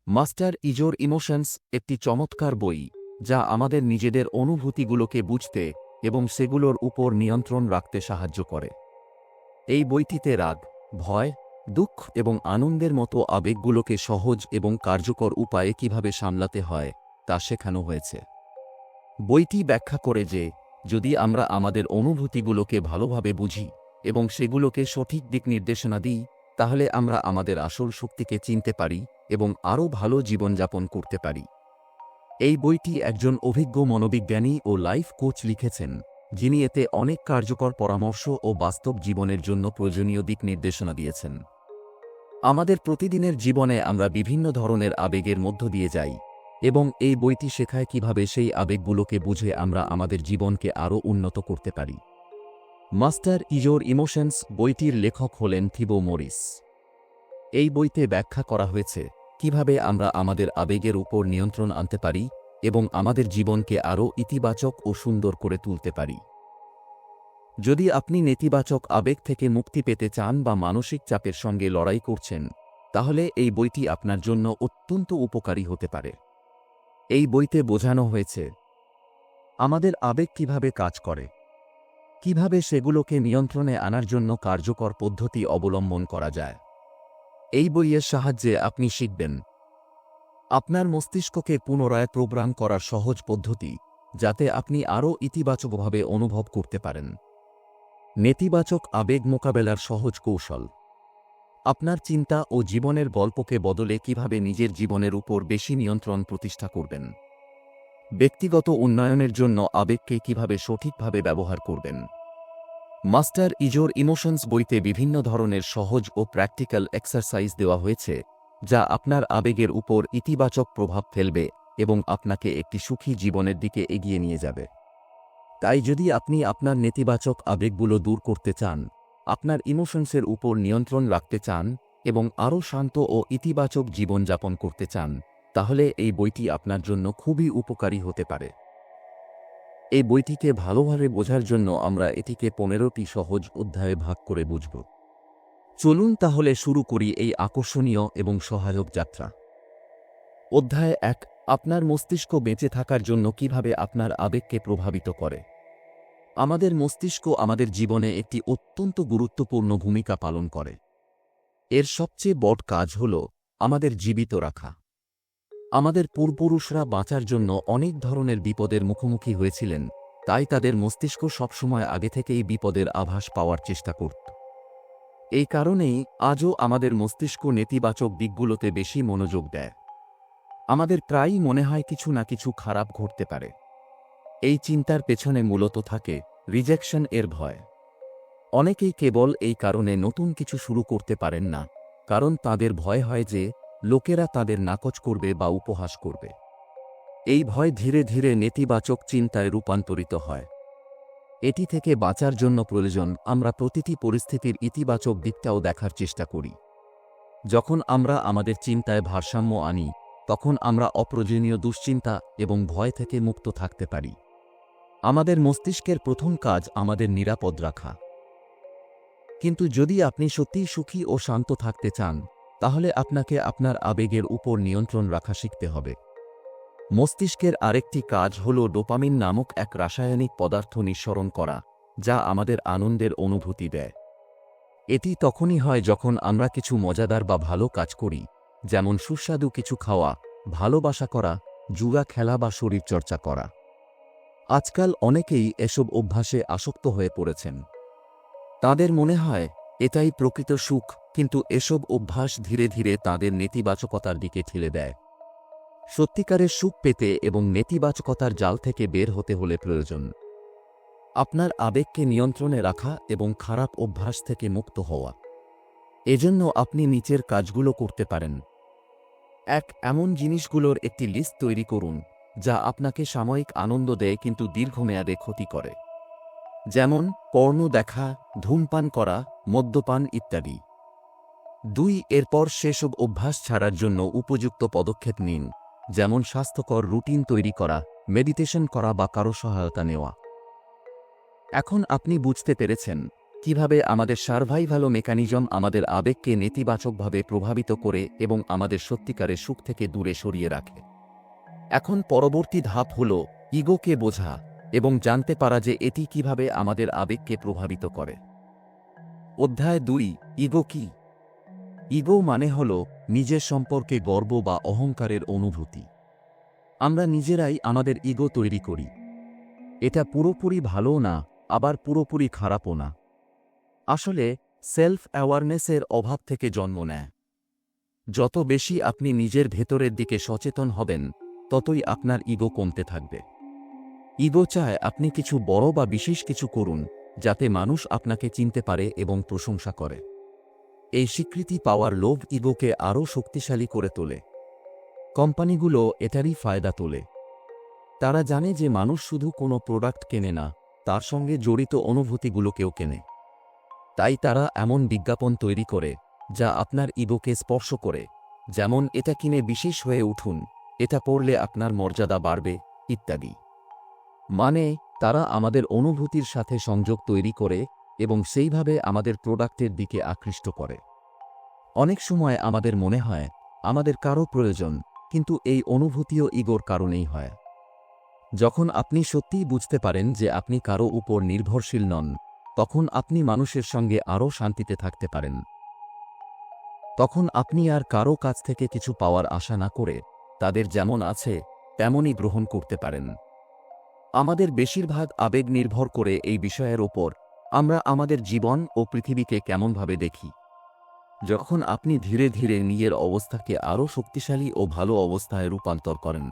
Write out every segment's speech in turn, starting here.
Master ইজোর emotions একটি চমৎকার বই যা আমাদের নিজেদের অনুভূতিগুলোকে বুঝতে এবং সেগুলোর উপর নিয়ন্ত্রণ রাখতে সাহায্য করে। এই বইটিতে রাগ, ভয়, দুঃখ এবং আনন্দের মতো আবেগগুলোকে সহজ এবং কার্যকর উপায়ে কিভাবে সামলাতে হয় তা শেখানো হয়েছে। বইটি ব্যাখ্যা করে যে যদি আমরা আমাদের অনুভূতিগুলোকে ভালোভাবে বুঝি এবং সেগুলোকে সঠিক দিক নির্দেশনা দিই, তাহলে আমরা আমাদের আসল শক্তিকে চিনতে পারি এবং আরও ভালো জীবনযাপন করতে পারি। এই বইটি একজন অভিজ্ঞ মনোবিজ্ঞানী ও লাইফ কোচ লিখেছেন, যিনি এতে অনেক কার্যকর পরামর্শ ও বাস্তব জীবনের জন্য প্রয়োজনীয় দিক নির্দেশনা দিয়েছেন। আমাদের প্রতিদিনের জীবনে আমরা বিভিন্ন ধরনের আবেগের মধ্য দিয়ে যাই এবং এই বইটি শেখায় কিভাবে সেই আবেগগুলোকে বুঝে আমরা আমাদের জীবনকে আরও উন্নত করতে পারি। মাস্টার ইজোর ইমোশনস বইটির লেখক হলেন থিবো মরিস। এই বইতে ব্যাখ্যা করা হয়েছে কিভাবে আমরা আমাদের আবেগের উপর নিয়ন্ত্রণ আনতে পারি এবং আমাদের জীবনকে আরও ইতিবাচক ও সুন্দর করে তুলতে পারি। যদি আপনি নেতিবাচক আবেগ থেকে মুক্তি পেতে চান বা মানসিক চাপের সঙ্গে লড়াই করছেন, তাহলে এই বইটি আপনার জন্য অত্যন্ত উপকারী হতে পারে। এই বইতে বোঝানো হয়েছে আমাদের আবেগ কিভাবে কাজ করে, কিভাবে সেগুলোকে নিয়ন্ত্রণে আনার জন্য কার্যকর পদ্ধতি অবলম্বন করা যায়। এই বইয়ের সাহায্যে আপনি শিখবেন আপনার মস্তিষ্ককে পুনরায় প্রোগ্রাম করার সহজ পদ্ধতি, যাতে আপনি আরও ইতিবাচকভাবে অনুভব করতে পারেন। নেতিবাচক আবেগ মোকাবেলার সহজ কৌশল, আপনার চিন্তা ও জীবনের গল্পকে বদলে কিভাবে নিজের জীবনের উপর বেশি নিয়ন্ত্রণ প্রতিষ্ঠা করবেন। ব্যক্তিগত উন্নয়নের জন্য আবেগকে কিভাবে সঠিকভাবে ব্যবহার করবেন। মাস্টার ইজোর ইমোশনস বইতে বিভিন্ন ধরনের সহজ ও প্র্যাকটিক্যাল এক্সারসাইজ দেওয়া হয়েছে, যা আপনার আবেগের উপর ইতিবাচক প্রভাব ফেলবে এবং আপনাকে একটি সুখী জীবনের দিকে এগিয়ে নিয়ে যাবে। তাই যদি আপনি আপনার নেতিবাচক আবেগগুলো দূর করতে চান, আপনার ইমোশনসের উপর নিয়ন্ত্রণ রাখতে চান এবং আরও শান্ত ও ইতিবাচক জীবনযাপন করতে চান, তাহলে এই বইটি আপনার জন্য খুবই উপকারী হতে পারে। এই বইটিকে ভালোভাবে বোঝার জন্য আমরা এটিকে 15টি সহজ অধ্যায়ে ভাগ করে বুঝব। চলুন তাহলে শুরু করি এই আকর্ষণীয় এবং সহায়ক যাত্রা। অধ্যায় 1, আপনার মস্তিষ্ক বেঁচে থাকার জন্য কিভাবে আপনার আবেগকে প্রভাবিত করে। আমাদের মস্তিষ্ক আমাদের জীবনে একটি অত্যন্ত গুরুত্বপূর্ণ ভূমিকা পালন করে। এর সবচেয়ে বড় কাজ হল আমাদের জীবিত রাখা। আমাদের পূর্বপুরুষরা বাঁচার জন্য অনেক ধরনের বিপদের মুখোমুখি হয়েছিলেন, তাই তাদের মস্তিষ্ক সবসময় আগে থেকেই বিপদের আভাস পাওয়ার চেষ্টা করত। এই কারণেই আজও আমাদের মস্তিষ্ক নেতিবাচক দিকগুলোতে বেশি মনোযোগ দেয়। আমাদের প্রায়ই মনে হয় কিছু না কিছু খারাপ ঘটতে পারে। এই চিন্তার পেছনে মূলত থাকে রিজেকশন এর ভয়। অনেকেই কেবল এই কারণে নতুন কিছু শুরু করতে পারেন না, কারণ তাদের ভয় হয় যে লোকেরা তাদের নাকচ করবে বা উপহাস করবে। এই ভয় ধীরে ধীরে নেতিবাচক চিন্তায় রূপান্তরিত হয়। এটি থেকে বাঁচার জন্য প্রয়োজন আমরা প্রতিটি পরিস্থিতির ইতিবাচক দিকটাও দেখার চেষ্টা করি। যখন আমরা আমাদের চিন্তায় ভারসাম্য আনি, তখন আমরা অপ্রয়োজনীয় দুশ্চিন্তা এবং ভয় থেকে মুক্ত থাকতে পারি। আমাদের মস্তিষ্কের প্রথম কাজ আমাদের নিরাপদ রাখা। কিন্তু যদি আপনি সত্যিই সুখী ও শান্ত থাকতে চান, তাহলে আপনাকে আপনার আবেগের উপর নিয়ন্ত্রণ রাখা শিখতে হবে। মস্তিষ্কের আরেকটি কাজ হল ডোপামিন নামক এক রাসায়নিক পদার্থ নিঃসরণ করা, যা আমাদের আনন্দের অনুভূতি দেয়। এটি তখনই হয় যখন আমরা কিছু মজাদার বা ভালো কাজ করি, যেমন সুস্বাদু কিছু খাওয়া, ভালোবাসা করা, জুয়া খেলা বা শরীরচর্চা করা। আজকাল অনেকেই এসব অভ্যাসে আসক্ত হয়ে পড়েছেন। তাদের মনে হয় এটাই প্রকৃত সুখ, কিন্তু এসব অভ্যাস ধীরে ধীরে তাদের নেতিবাচকতার দিকে ঠেলে দেয়। সত্যিকারের সুখ পেতে এবং নেতিবাচকতার জাল থেকে বের হতে হলে প্রয়োজন আপনার আবেগকে নিয়ন্ত্রণে রাখা এবং খারাপ অভ্যাস থেকে মুক্ত হওয়া। এজন্য আপনি নিচের কাজগুলো করতে পারেন। 1, এমন জিনিসগুলোর একটি লিস্ট তৈরি করুন যা আপনাকে সাময়িক আনন্দ দেয় কিন্তু দীর্ঘমেয়াদে ক্ষতি করে, যেমন পর্নো দেখা, ধূমপান করা, মদ্যপান ইত্যাদি। 2, এরপর সেসব অভ্যাস ছাড়ার জন্য উপযুক্ত পদক্ষেপ নিন, যেমন স্বাস্থ্যকর রুটিন তৈরি করা, মেডিটেশন করা বা কারো সহায়তা নেওয়া। এখন আপনি বুঝতে পেরেছেন কিভাবে আমাদের সার্ভাইভাল মেকানিজম আমাদের আবেগকে নেতিবাচকভাবে প্রভাবিত করে এবং আমাদের সত্যিকারের সুখ থেকে দূরে সরিয়ে রাখে। এখন পরবর্তী ধাপ হল ইগোকে বোঝা এবং জানতে পারা যে এটি কিভাবে আমাদের আবেগকে প্রভাবিত করে। অধ্যায় 2, ইগো কি? ইগো মানে হল নিজের সম্পর্কে গর্ব বা অহংকারের অনুভূতি। আমরা নিজেরাই আমাদের ইগো তৈরি করি। এটা পুরোপুরি ভালোও না, আবার পুরোপুরি খারাপও না। আসলে সেলফ অ্যাওয়ারনেসের অভাব থেকে জন্ম নেয়। যত বেশি আপনি নিজের ভেতরের দিকে সচেতন হবেন, ততই আপনার ইগো কমতে থাকবে। ইগো চায় আপনি কিছু বড় বা বিশেষ কিছু করুন, যাতে মানুষ আপনাকে চিনতে পারে এবং প্রশংসা করে। এই স্বীকৃতি পাওয়ার লোভ ইগোকে আরও শক্তিশালী করে তোলে। কোম্পানিগুলো এটারই ফায়দা তোলে। তারা জানে যে মানুষ শুধু কোনো প্রোডাক্ট কেনে না, তার সঙ্গে জড়িত অনুভূতিগুলোকেও কেনে। তাই তারা এমন বিজ্ঞাপন তৈরি করে যা আপনার ইগোকে স্পর্শ করে, যেমন এটা কিনে বিশেষ হয়ে উঠুন, এটা পড়লে আপনার মর্যাদা বাড়বে ইত্যাদি। মানে তারা আমাদের অনুভূতির সাথে সংযোগ তৈরি করে এবং সেইভাবে আমাদের প্রোডাক্টের দিকে আকৃষ্ট করে। অনেক সময় আমাদের মনে হয় আমাদের কারো প্রয়োজন, কিন্তু এই অনুভূতিও ইগোর কারণেই হয়। যখন আপনি সত্যিই বুঝতে পারেন যে আপনি কারো উপর নির্ভরশীল নন, তখন আপনি মানুষের সঙ্গে আরও শান্তিতে থাকতে পারেন। তখন আপনি আর কারো কাছ থেকে কিছু পাওয়ার আশা না করে তাদের যেমন আছে তেমনই গ্রহণ করতে পারেন। আমাদের বেশিরভাগ আবেগ নির্ভর করে এই বিষয়ের ওপর, আমরা আমাদের জীবন ও পৃথিবীকে কেমনভাবে দেখি। যখন আপনি ধীরে ধীরে নিজের অবস্থাকে আরও শক্তিশালী ও ভালো অবস্থায় রূপান্তর করেন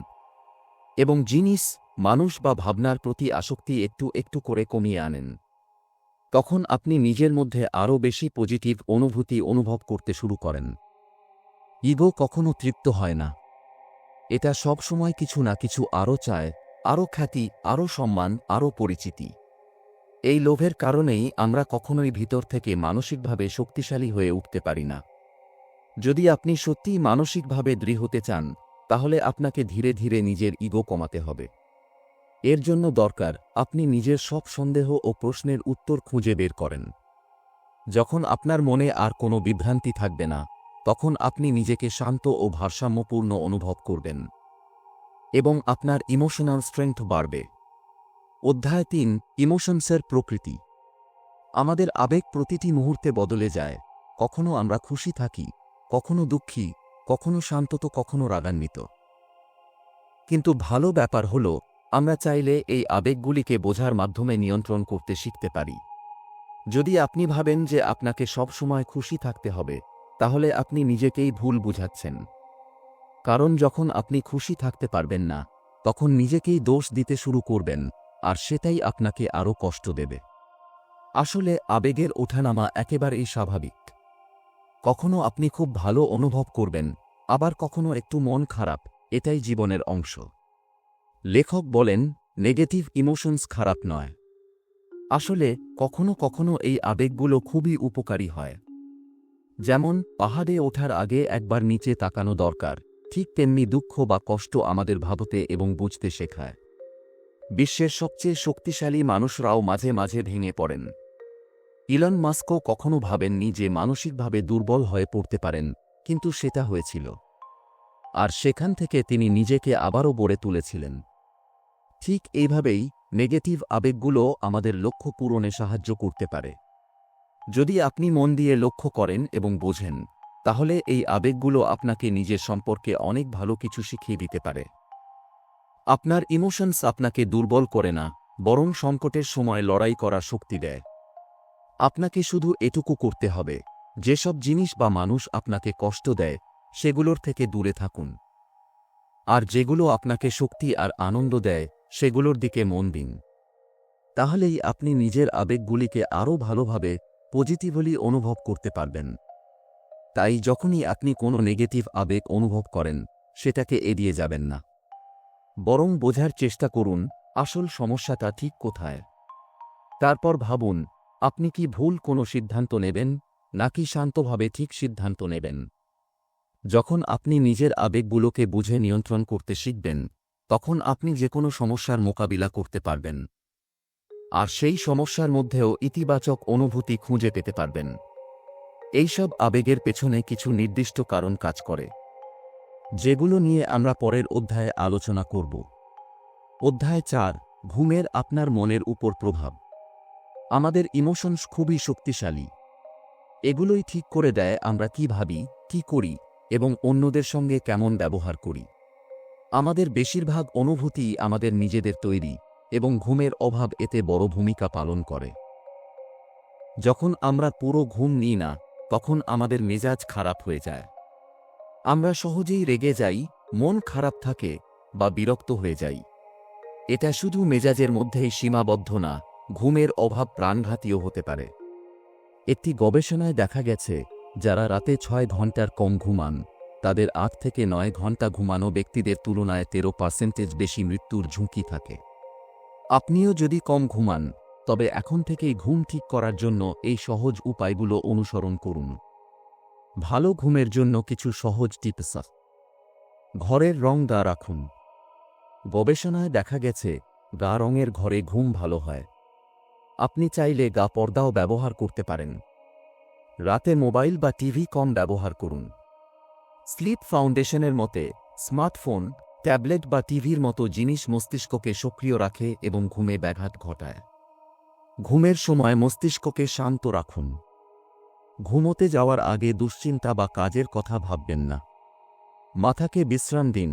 এবং জিনিস, মানুষ বা ভাবনার প্রতি আসক্তি একটু একটু করে কমিয়ে আনেন, তখন আপনি নিজের মধ্যে আরও বেশি পজিটিভ অনুভূতি অনুভব করতে শুরু করেন। ইগো কখনো তৃপ্ত হয় না। এটা সব সময় কিছু না কিছু আরও চায়, আরও খ্যাতি, আরও সম্মান, আরও পরিচিতি। এই লোভের কারণেই আমরা কখনোই ভিতর থেকে মানসিকভাবে শক্তিশালী হয়ে উঠতে পারি না। যদি আপনি সত্যিই মানসিকভাবে দৃঢ় হতে চান, তাহলে আপনাকে ধীরে ধীরে নিজের ইগো কমাতে হবে। এর জন্য দরকার আপনি নিজের সব সন্দেহ ও প্রশ্নের উত্তর খুঁজে বের করেন। যখন আপনার মনে আর কোনো বিভ্রান্তি থাকবে না, তখন আপনি নিজেকে শান্ত ও ভারসাম্যপূর্ণ অনুভব করবেন এবং আপনার ইমোশনাল স্ট্রেংথ বাড়বে। অধ্যায় 3, ইমোশনসের প্রকৃতি। আমাদের আবেগ প্রতিটি মুহূর্তে বদলে যায়। কখনো আমরা খুশি থাকি, কখনো দুঃখী, কখনো শান্ত তো কখনো রাগান্বিত। কিন্তু ভালো ব্যাপার হল আমরা চাইলে এই আবেগগুলিকে বোঝার মাধ্যমে নিয়ন্ত্রণ করতে শিখতে পারি। যদি আপনি ভাবেন যে আপনাকে সব সময় খুশি থাকতে হবে, তাহলে আপনি নিজেকেই ভুল বুঝাচ্ছেন। কারণ যখন আপনি খুশি থাকতে পারবেন না, তখন নিজেকেই দোষ দিতে শুরু করবেন, আর সেটাই আপনাকে আরও কষ্ট দেবে। আসলে আবেগের ওঠানামা একেবারেই স্বাভাবিক। কখনো আপনি খুব ভালো অনুভব করবেন, আবার কখনো একটু মন খারাপ, এটাই জীবনের অংশ। লেখক বলেন, নেগেটিভ ইমোশনস খারাপ নয়। আসলে কখনো কখনো এই আবেগগুলো খুবই উপকারী হয়। যেমন পাহাড়ে ওঠার আগে একবার নিচে তাকানো দরকার, ঠিক তেমনি দুঃখ বা কষ্ট আমাদের ভাবতে এবং বুঝতে শেখায়। বিশ্বের সবচেয়ে শক্তিশালী মানুষরাও মাঝে মাঝে ভেঙে পড়েন। ইলন মাস্কও কখনো ভাবেননি যে মানসিকভাবে দুর্বল হয়ে পড়তে পারেন, কিন্তু সেটা হয়েছিল। আর সেখান থেকে তিনি নিজেকে আবারও গড়ে তুলেছিলেন। ঠিক এইভাবেই নেগেটিভ আবেগগুলো আমাদের লক্ষ্য পূরণে সাহায্য করতে পারে। যদি আপনি মন দিয়ে লক্ষ্য করেন এবং বোঝেন, তাহলে এই আবেগগুলো আপনাকে নিজের সম্পর্কে অনেক ভালো কিছু শিখিয়ে দিতে পারে। আপনার ইমোশনস আপনাকে দুর্বল করে না, বরং সংকটের সময় লড়াই করার শক্তি দেয়। আপনাকে শুধু এটুকু করতে হবে, যেসব জিনিস বা মানুষ আপনাকে কষ্ট দেয় সেগুলোর থেকে দূরে থাকুন। আর যেগুলো আপনাকে শক্তি আর আনন্দ দেয় সেগুলোর দিকে মন দিন। তাহলেই আপনি নিজের আবেগগুলিকে আরও ভালোভাবে, পজিটিভলি অনুভব করতে পারবেন। তাই যখনই আপনি কোনো নেগেটিভ আবেগ অনুভব করেন, সেটাকে এড়িয়ে যাবেন না। বরং বোঝার চেষ্টা করুন আসল সমস্যাটা ঠিক কোথায়। তারপর ভাবুন আপনি কি ভুল কোনো সিদ্ধান্ত নেবেন, নাকি শান্তভাবে ঠিক সিদ্ধান্ত নেবেন। যখন আপনি নিজের আবেগগুলোকে বুঝে নিয়ন্ত্রণ করতে শিখবেন, তখন আপনি যে কোনো সমস্যার মোকাবিলা করতে পারবেন। আর সেই সমস্যার মধ্যেও ইতিবাচক অনুভূতি খুঁজে পেতে পারবেন। এইসব আবেগের পেছনে কিছু নির্দিষ্ট কারণ কাজ করে, যেগুলো নিয়ে আমরা পরের অধ্যায়ে আলোচনা করব। অধ্যায় 4, ঘুমের আপনার মনের উপর প্রভাব। আমাদের ইমোশনস খুবই শক্তিশালী। এগুলোই ঠিক করে দেয় আমরা কি ভাবি, কি করি এবং অন্যদের সঙ্গে কেমন ব্যবহার করি। আমাদের বেশিরভাগ অনুভূতি আমাদের নিজেদের তৈরি, এবং ঘুমের অভাব এতে বড় ভূমিকা পালন করে। যখন আমরা পুরো ঘুম নিই না, তখন আমাদের মেজাজ খারাপ হয়ে যায়। আমরা সহজেই রেগে যাই, মন খারাপ থাকে বা বিরক্ত হয়ে যাই। এটা শুধু মেজাজের মধ্যেই সীমাবদ্ধ না, ঘুমের অভাব প্রাণঘাতীও হতে পারে। একটি গবেষণায় দেখা গেছে, যারা রাতে 6 ঘন্টার কম ঘুমান, তাদের 8 থেকে 9 ঘন্টা ঘুমানো ব্যক্তিদের তুলনায় 13% বেশি মৃত্যুর ঝুঁকি থাকে। আপনিও যদি কম ঘুমান, তবে এখন থেকেই ঘুম ঠিক করার জন্য এই সহজ উপায়গুলো অনুসরণ করুন। ভালো ঘুমের জন্য কিছু সহজ টিপস। ঘরের রং গা রাখুন। গবেষণায় দেখা গেছে, গা রঙের ঘরে ঘুম ভালো হয়। আপনি চাইলে গা পর্দাও ব্যবহার করতে পারেন। রাতে মোবাইল বা টিভি কম ব্যবহার করুন। স্লিপ ফাউন্ডেশনের মতে, স্মার্টফোন, ট্যাবলেট বা টিভির মতো জিনিস মস্তিষ্ককে সক্রিয় রাখে এবং ঘুমে ব্যাঘাত ঘটায়। ঘুমের সময় মস্তিষ্ককে শান্ত রাখুন। ঘুমোতে যাওয়ার আগে দুশ্চিন্তা বা কাজের কথা ভাববেন না। মাথাকে বিশ্রাম দিন।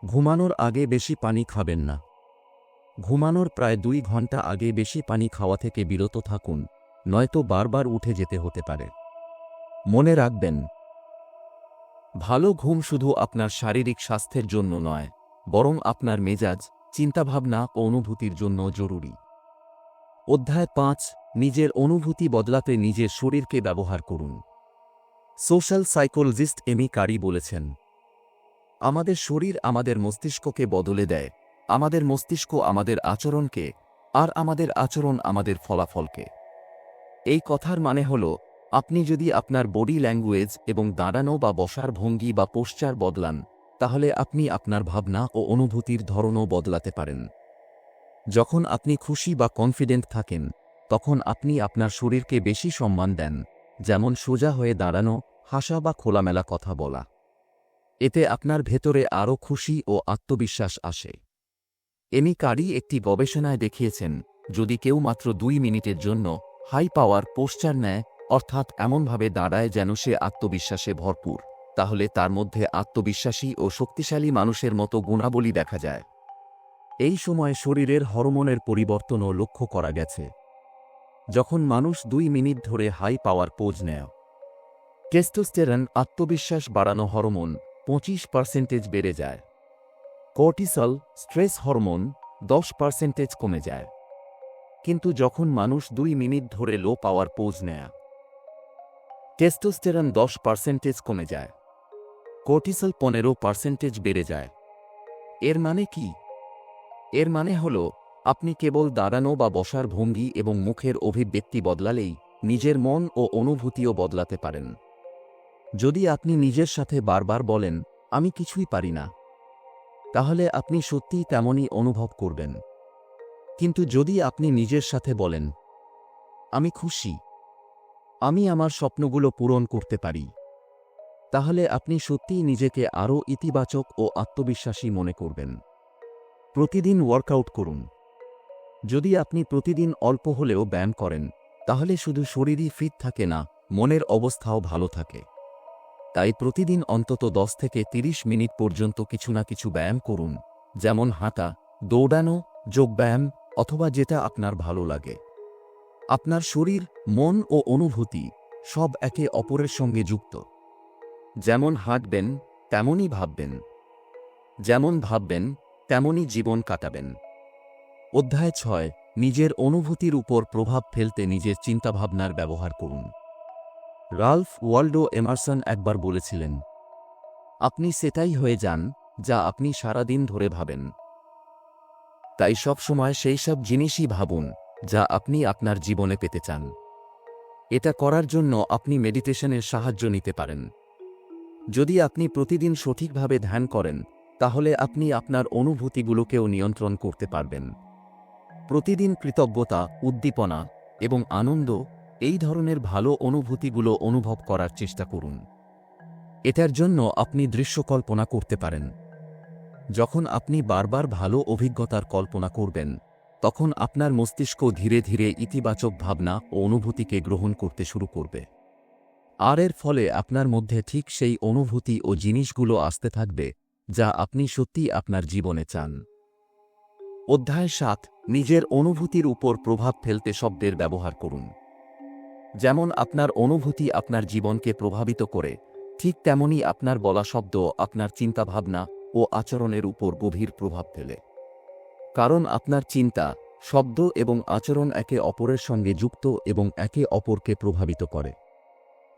ঘুমানোর আগে বেশি পানি খাবেন না। ঘুমানোর প্রায় 2 ঘন্টা আগে বেশি পানি খাওয়া থেকে বিরত থাকুন, নয়তো বারবার উঠে যেতে হতে পারে। মনে রাখবেন, ভালো ঘুম শুধু আপনার শারীরিক স্বাস্থ্যের জন্য নয়, বরং আপনার মেজাজ, চিন্তাভাবনা ও অনুভূতির জন্য জরুরি। অধ্যায় 5, নিজের অনুভূতি বদলাতে নিজের শরীরকে ব্যবহার করুন। সোশ্যাল সাইকোলজিস্ট এমি কারি বলেছেন, আমাদের শরীর আমাদের মস্তিষ্ককে বদলে দেয়, আমাদের মস্তিষ্ক আমাদের আচরণকে, আর আমাদের আচরণ আমাদের ফলাফলকে। এই কথার মানে হল, আপনি যদি আপনার বডি ল্যাঙ্গুয়েজ এবং দাঁড়ানো বা বসার ভঙ্গি বা পোশ্চার বদলান, তাহলে আপনি আপনার ভাবনা ও অনুভূতির ধরনও বদলাতে পারেন। যখন আপনি খুশি বা কনফিডেন্ট থাকেন, তখন আপনি আপনার শরীরকে বেশি সম্মান দেন, যেমন সোজা হয়ে দাঁড়ানো, হাসা বা খোলামেলা কথা বলা। এতে আপনার ভেতরে আরও খুশি ও আত্মবিশ্বাস আসে। এমি কারি একটি গবেষণায় দেখিয়েছেন, যদি কেউ মাত্র 2 মিনিটের জন্য হাই পাওয়ার পোশ্চার নেয়, অর্থাৎ এমনভাবে দাঁড়ায় যেন সে আত্মবিশ্বাসে ভরপুর, তাহলে তার মধ্যে আত্মবিশ্বাসী ও শক্তিশালী মানুষের মতো গুণাবলী দেখা যায়। এই সময় শরীরের হরমোনের পরিবর্তনও লক্ষ্য করা গেছে। যখন মানুষ 2 মিনিট ধরে হাই পাওয়ার পোজ নেয়, টেস্টোস্টেরন, আত্মবিশ্বাস বাড়ানো হরমোন, 25% বেড়ে যায়। কর্টিসল, স্ট্রেস হরমোন, 10% কমে যায়। কিন্তু যখন মানুষ 2 মিনিট ধরে লো পাওয়ার পোজ নেয়, টেস্টোস্টেরন 10% কমে যায়, কর্টিসল 15% বেড়ে যায়। এর মানে কি? এর মানে হল, আপনি কেবল দাঁড়ানো বা বসার ভঙ্গি এবং মুখের অভিব্যক্তি বদলালেই নিজের মন ও অনুভূতিও বদলাতে পারেন। যদি আপনি নিজের সাথে বারবার বলেন, আমি কিছুই পারি না, তাহলে আপনি সত্যিই তেমনই অনুভব করবেন। কিন্তু যদি আপনি নিজের সাথে বলেন, আমি খুশি, আমি আমার স্বপ্নগুলো পূরণ করতে পারি, তাহলে আপনি সত্যিই নিজেকে আরও ইতিবাচক ও আত্মবিশ্বাসী মনে করবেন। প্রতিদিন ওয়ার্কআউট করুন। যদি আপনি প্রতিদিন অল্প হলেও ব্যায়াম করেন, তাহলে শুধু শরীরই ফিট থাকে না, মনের অবস্থাও ভালো থাকে। তাই প্রতিদিন অন্তত 10 থেকে 30 মিনিট পর্যন্ত কিছু না কিছু ব্যায়াম করুন, যেমন হাঁটা, দৌড়ানো, যোগব্যায়াম অথবা যেটা আপনার ভালো লাগে। আপনার শরীর, মন ও অনুভূতি সব একে অপরের সঙ্গে যুক্ত। যেমন হাঁটবেন, তেমনই ভাববেন। যেমন ভাববেন, তেমনই জীবন কাটাবেন। অধ্যায় 6, নিজের অনুভূতির উপর প্রভাব ফেলতে নিজের চিন্তাভাবনার ব্যবহার করুন। রাল্ফ ওয়াল্ডো এমারসন একবার বলেছিলেন, আপনি সেটাই হয়ে যান যা আপনি সারাদিন ধরে ভাবেন। তাই সব সময় সেই সব জিনিসই ভাবুন যা আপনি আপনার জীবনে পেতে চান। এটা করার জন্য আপনি মেডিটেশনের সাহায্য নিতে পারেন। যদি আপনি প্রতিদিন সঠিকভাবে ধ্যান করেন, তাহলে আপনি আপনার অনুভূতিগুলোকেও নিয়ন্ত্রণ করতে পারবেন। প্রতিদিন কৃতজ্ঞতা, উদ্দীপনা এবং আনন্দ, এই ধরনের ভালো অনুভূতিগুলো অনুভব করার চেষ্টা করুন। এটার জন্য আপনি দৃশ্য কল্পনা করতে পারেন। যখন আপনি বারবার ভালো অভিজ্ঞতার কল্পনা করবেন, তখন আপনার মস্তিষ্ক ধীরে ধীরে ইতিবাচক ভাবনা ও অনুভূতিকে গ্রহণ করতে শুরু করবে। আর এর ফলে আপনার মধ্যে ঠিক সেই অনুভূতি ও জিনিসগুলো আসতে থাকবে যা আপনি সত্যিই আপনার জীবনে চান। অধ্যায় ৭, নিজের অনুভূতির উপর প্রভাব ফেলতে শব্দের ব্যবহার করুন। যেমন আপনার অনুভূতি আপনার জীবনকে প্রভাবিত করে, ঠিক তেমনি আপনার বলা শব্দ আপনার চিন্তাভাবনা ও আচরণের উপর গভীর প্রভাব ফেলে। কারণ আপনার চিন্তা, শব্দ এবং আচরণ একে অপরের সঙ্গে যুক্ত এবং একে অপরকে প্রভাবিত করে।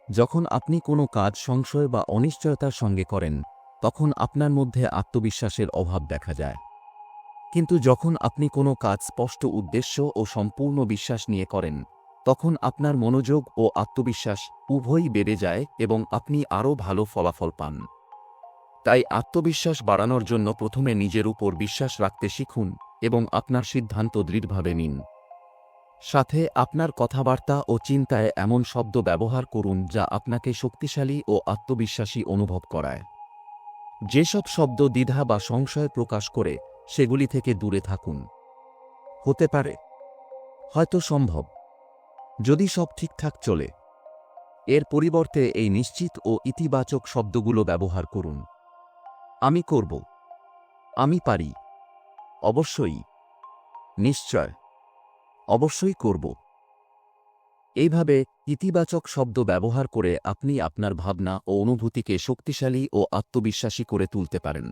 যখন আপনি কোনো কাজ সংশয় বা অনিশ্চয়তার সঙ্গে করেন, তখন আপনার মধ্যে আত্মবিশ্বাসের অভাব দেখা যায়। কিন্তু যখন আপনি কোনো কাজ স্পষ্ট উদ্দেশ্য ও সম্পূর্ণ বিশ্বাস নিয়ে করেন, তখন আপনার মনোযোগ ও আত্মবিশ্বাস উভয়ই বেড়ে যায় এবং আপনি আরও ভালো ফলাফল পান। তাই আত্মবিশ্বাস বাড়ানোর জন্য প্রথমে নিজের উপর বিশ্বাস রাখতে শিখুন এবং আপনার সিদ্ধান্ত দৃঢ়ভাবে নিন। সাথে আপনার কথাবার্তা ও চিন্তায় এমন শব্দ ব্যবহার করুন যা আপনাকে শক্তিশালী ও আত্মবিশ্বাসী অনুভব করায়। যেসব শব্দ দ্বিধা বা সংশয় প্রকাশ করে, সেগুলি থেকে দূরে থাকুন। হতে পারে, হয়তো সম্ভব, যদি সব ঠিকঠাক চলে। এর পরিবর্তে এই নিশ্চিত ও ইতিবাচক শব্দগুলো ব্যবহার করুন। আমি করব, আমি পারি, অবশ্যই, নিশ্চয়, অবশ্যই করব। এইভাবে ইতিবাচক শব্দ ব্যবহার করে আপনি আপনার ভাবনা ও অনুভূতিকে শক্তিশালী ও আত্মবিশ্বাসী করে তুলতে পারেন।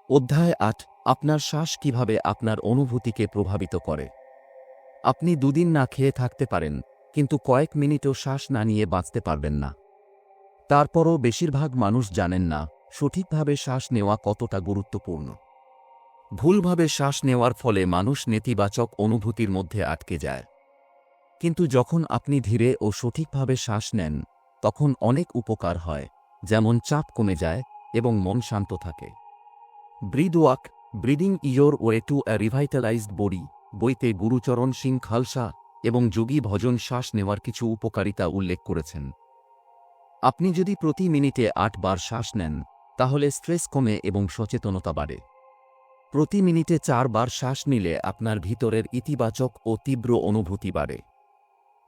অধ্যায় ৮, আপনার শ্বাস কিভাবে আপনার অনুভূতিকে প্রভাবিত করে। আপনি দুদিন না খেয়ে থাকতে পারেন, কিন্তু কয়েক মিনিটও শ্বাস না নিয়ে বাঁচতে পারবেন না। তারপরও বেশিরভাগ মানুষ জানেন না সঠিকভাবে শ্বাস নেওয়া কতটা গুরুত্বপূর্ণ। ভুলভাবে শ্বাস নেওয়ার ফলে মানুষ নেতিবাচক অনুভূতির মধ্যে আটকে যায়। কিন্তু যখন আপনি ধীরে ও সঠিকভাবে শ্বাস নেন, তখন অনেক উপকার হয়, যেমন চাপ কমে যায় এবং মন শান্ত থাকে। Breathe walk, breathing your way to a revitalised body বইতে গুরুচরণ সিং খালসা এবং যোগী ভজন শ্বাস নেওয়ার কিছু উপকারিতা উল্লেখ করেছেন। আপনি যদি প্রতি মিনিটে ৮ বার শ্বাস নেন, তাহলে স্ট্রেস কমে এবং সচেতনতা বাড়ে। প্রতি মিনিটে ৪ বার শ্বাস নিলে আপনার ভিতরের ইতিবাচক ও তীব্র অনুভূতি বাড়ে।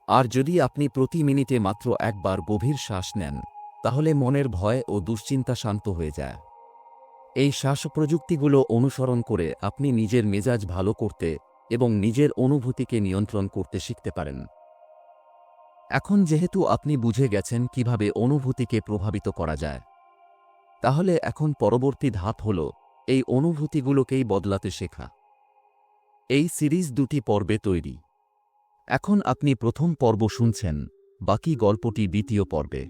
আর যদি আপনি প্রতি মিনিটে মাত্র ১ বার গভীর শ্বাস নেন, তাহলে মনের ভয় ও দুশ্চিন্তা শান্ত হয়ে যায়। এই শ্বাস প্রযুক্তিগুলো অনুসরণ করে আপনি নিজের মেজাজ ভালো করতে এবং নিজের অনুভূতিকে নিয়ন্ত্রণ করতে শিখতে পারেন। এখন যেহেতু আপনি বুঝে গেছেন কিভাবে অনুভূতিকে প্রভাবিত করা যায়, তাহলে এখন পরবর্তী ধাপ হল এই অনুভূতিগুলোকেই বদলাতে শেখা। এই সিরিজ ২টি পর্বে তৈরি। এখন আপনি প্রথম পর্ব শুনছেন, বাকি গল্পটি দ্বিতীয় পর্বে।